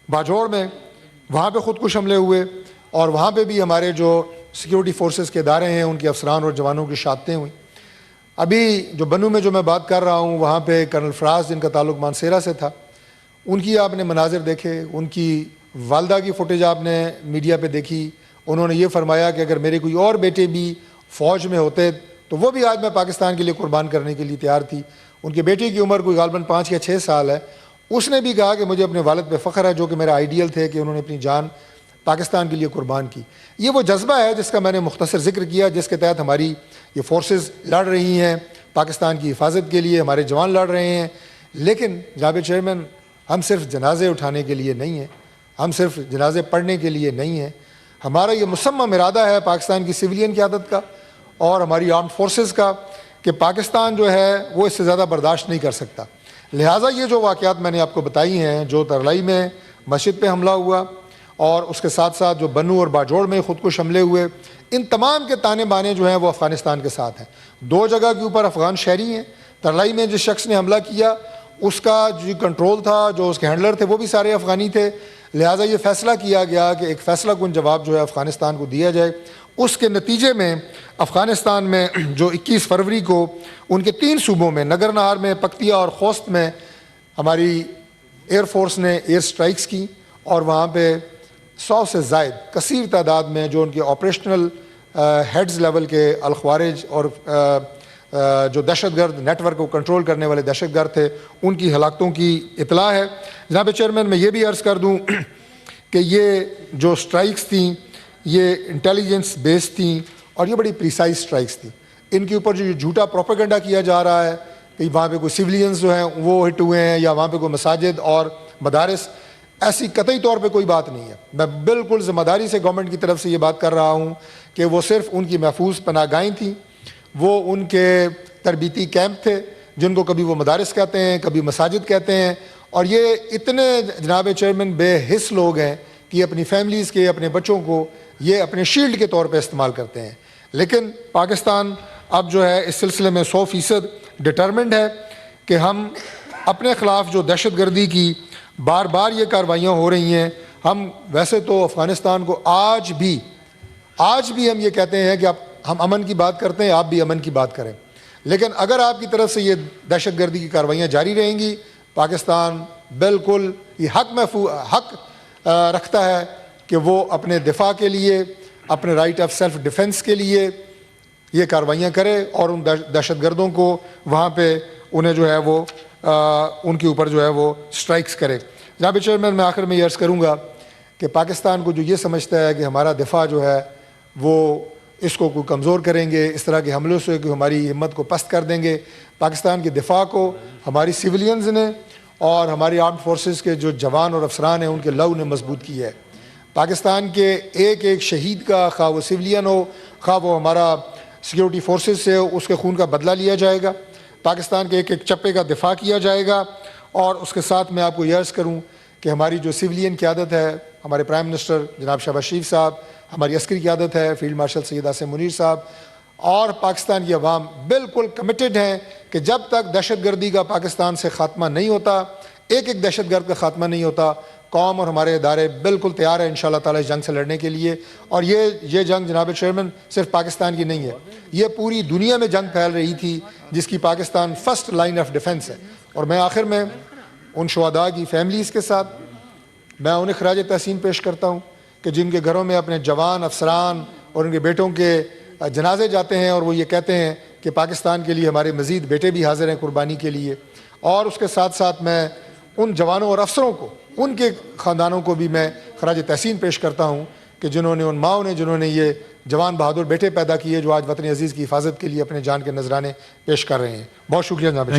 باجوڑ میں وہاں پہ خودکش حملے ہوئے، اور وہاں پہ بھی ہمارے جو سیکیورٹی فورسز کے ادارے ہیں ان کے افسران اور جوانوں کی شہادتیں ہوئیں۔ ابھی جو بنو میں جو میں بات کر رہا ہوں وہاں پہ کرنل فراز جن کا تعلق مانسیرا سے تھا، ان کی آپ نے مناظر دیکھے، ان کی والدہ کی فوٹیج آپ نے میڈیا پہ دیکھی۔ انہوں نے یہ فرمایا کہ اگر میرے کوئی اور بیٹے بھی فوج میں ہوتے تو وہ بھی آج میں پاکستان کے لیے قربان کرنے کے لیے تیار تھی۔ ان کے بیٹے کی عمر کوئی غالباً 5 یا 6 سال ہے۔ اس نے بھی کہا کہ مجھے اپنے والد پہ فخر ہے جو کہ میرا آئیڈیل تھے کہ انہوں نے اپنی جان پاکستان کے لیے قربان کی۔ یہ وہ جذبہ ہے جس کا میں نے مختصر ذکر کیا، جس کے تحت ہماری یہ فورسز لڑ رہی ہیں پاکستان کی حفاظت کے لیے، ہمارے جوان لڑ رہے ہیں۔ لیکن جناب چیئرمین، ہم صرف جنازے اٹھانے کے لیے نہیں ہیں، ہم صرف جنازے پڑھنے کے لیے نہیں ہیں، ہمارا یہ مصمم ارادہ ہے پاکستان کی سویلین قیادت کا اور ہماری آرمڈ فورسز کا کہ پاکستان جو ہے وہ اس سے زیادہ برداشت نہیں کر سکتا۔ لہٰذا یہ جو واقعات میں نے آپ کو بتائی ہیں، جو ترلائی میں مسجد پہ حملہ ہوا اور اس کے ساتھ ساتھ جو بنو اور باجوڑ میں خودکش حملے ہوئے، ان تمام کے تانے بانے جو ہیں وہ افغانستان کے ساتھ ہیں۔ 2 جگہ کے اوپر افغان شہری ہیں۔ ترلائی میں جس شخص نے حملہ کیا اس کا جو کنٹرول تھا، جو اس کے ہینڈلر تھے، وہ بھی سارے افغانی تھے۔ لہٰذا یہ فیصلہ کیا گیا کہ ایک فیصلہ کن جواب جو ہے افغانستان کو دیا جائے۔ اس کے نتیجے میں افغانستان میں جو 21 فروری کو ان کے 3 صوبوں میں نگرنہار میں، پکتیا اور خوست میں ہماری ایئر فورس نے ایئر سٹرائکس کی، اور وہاں پہ 100 سے زائد کثیر تعداد میں جو ان کے آپریشنل ہیڈز لیول کے الخوارج اور جو دہشت گرد نیٹ ورک کو کنٹرول کرنے والے دہشت گرد تھے، ان کی ہلاکتوں کی اطلاع ہے۔ جناب چیئرمین، میں یہ بھی عرض کر دوں کہ یہ جو سٹرائکس تھیں یہ انٹیلیجنس بیس تھیں اور یہ بڑی پریسائز سٹرائکس تھیں۔ ان کے اوپر جو جھوٹا پروپیگنڈا کیا جا رہا ہے کہ وہاں پہ کوئی سویلینز جو ہیں وہ ہٹ ہوئے ہیں یا وہاں پہ کوئی مساجد اور مدارس، ایسی قطعی طور پہ کوئی بات نہیں ہے۔ میں بالکل ذمہ داری سے گورنمنٹ کی طرف سے یہ بات کر رہا ہوں کہ وہ صرف ان کی محفوظ پناہ گاہیں تھیں، وہ ان کے تربیتی کیمپ تھے جن کو کبھی وہ مدارس کہتے ہیں، کبھی مساجد کہتے ہیں، اور یہ اتنے جناب چیئرمین بے حس لوگ ہیں کہ یہ اپنی فیملیز کے، اپنے بچوں کو یہ اپنے شیلڈ کے طور پہ استعمال کرتے ہیں۔ لیکن پاکستان اب جو ہے اس سلسلے میں 100% ڈٹرمنڈ ہے کہ ہم اپنے خلاف جو دہشت گردی کی بار بار یہ کارروائیاں ہو رہی ہیں، ہم ویسے تو افغانستان کو آج بھی ہم یہ کہتے ہیں کہ ہم امن کی بات کرتے ہیں، آپ بھی امن کی بات کریں، لیکن اگر آپ کی طرف سے یہ دہشت گردی کی کارروائیاں جاری رہیں گی، پاکستان بالکل یہ حق رکھتا ہے کہ وہ اپنے دفاع کے لیے، اپنے رائٹ آف سیلف ڈیفنس کے لیے یہ کارروائیاں کرے اور ان دہشت گردوں کو وہاں پہ انہیں جو ہے وہ ان کے اوپر جو ہے وہ سٹرائکس کرے۔ جناب چیئرمین، میں آخر میں یہ عرض کروں گا کہ پاکستان کو جو یہ سمجھتا ہے کہ ہمارا دفاع جو ہے وہ اس کو کوئی کمزور کریں گے، اس طرح کے حملوں سے کہ ہماری ہمت کو پست کر دیں گے، پاکستان کے دفاع کو ہماری سویلینز نے اور ہماری آرمڈ فورسز کے جو جوان اور افسران ہیں ان کے لہو نے مضبوط کی ہے۔ پاکستان کے ایک ایک شہید کا، خواہ وہ سویلین ہو، خواہ وہ ہمارا سیکیورٹی فورسز سے ہو، اس کے خون کا بدلہ لیا جائے گا، پاکستان کے ایک ایک چپے کا دفاع کیا جائے گا۔ اور اس کے ساتھ میں آپ کو یہ عرض کروں کہ ہماری جو سویلین قیادت ہے، ہمارے پرائم منسٹر جناب شہباز شریف صاحب، ہماری عسکری قیادت ہے فیلڈ مارشل سید عاصم منیر صاحب، اور پاکستان کی عوام بالکل کمیٹڈ ہیں کہ جب تک دہشت گردی کا پاکستان سے خاتمہ نہیں ہوتا، ایک ایک دہشت گرد کا خاتمہ نہیں ہوتا، قوم اور ہمارے ادارے بالکل تیار ہیں انشاءاللہ تعالی اس جنگ سے لڑنے کے لیے۔ اور یہ جنگ جناب چیئرمین صرف پاکستان کی نہیں ہے، یہ پوری دنیا میں جنگ پھیل رہی تھی جس کی Pakistan first line of defence ہے۔ اور میں آخر میں ان شہداء کی فیملیز کے ساتھ میں انہیں خراج تحسین پیش کرتا ہوں کہ جن کے گھروں میں اپنے جوان افسران اور ان کے بیٹوں کے جنازے جاتے ہیں اور وہ یہ کہتے ہیں کہ پاکستان کے لیے ہمارے مزید بیٹے بھی حاضر ہیں قربانی کے لیے۔ اور اس کے ساتھ ساتھ میں ان جوانوں اور افسروں کو، ان کے خاندانوں کو بھی میں خراج تحسین پیش کرتا ہوں کہ جنہوں نے، ان ماؤں نے جنہوں نے یہ جوان بہادر بیٹے پیدا کیے جو آج وطن عزیز کی حفاظت کے لیے اپنے جان کے نذرانے پیش کر رہے ہیں۔ بہت شکریہ جناب۔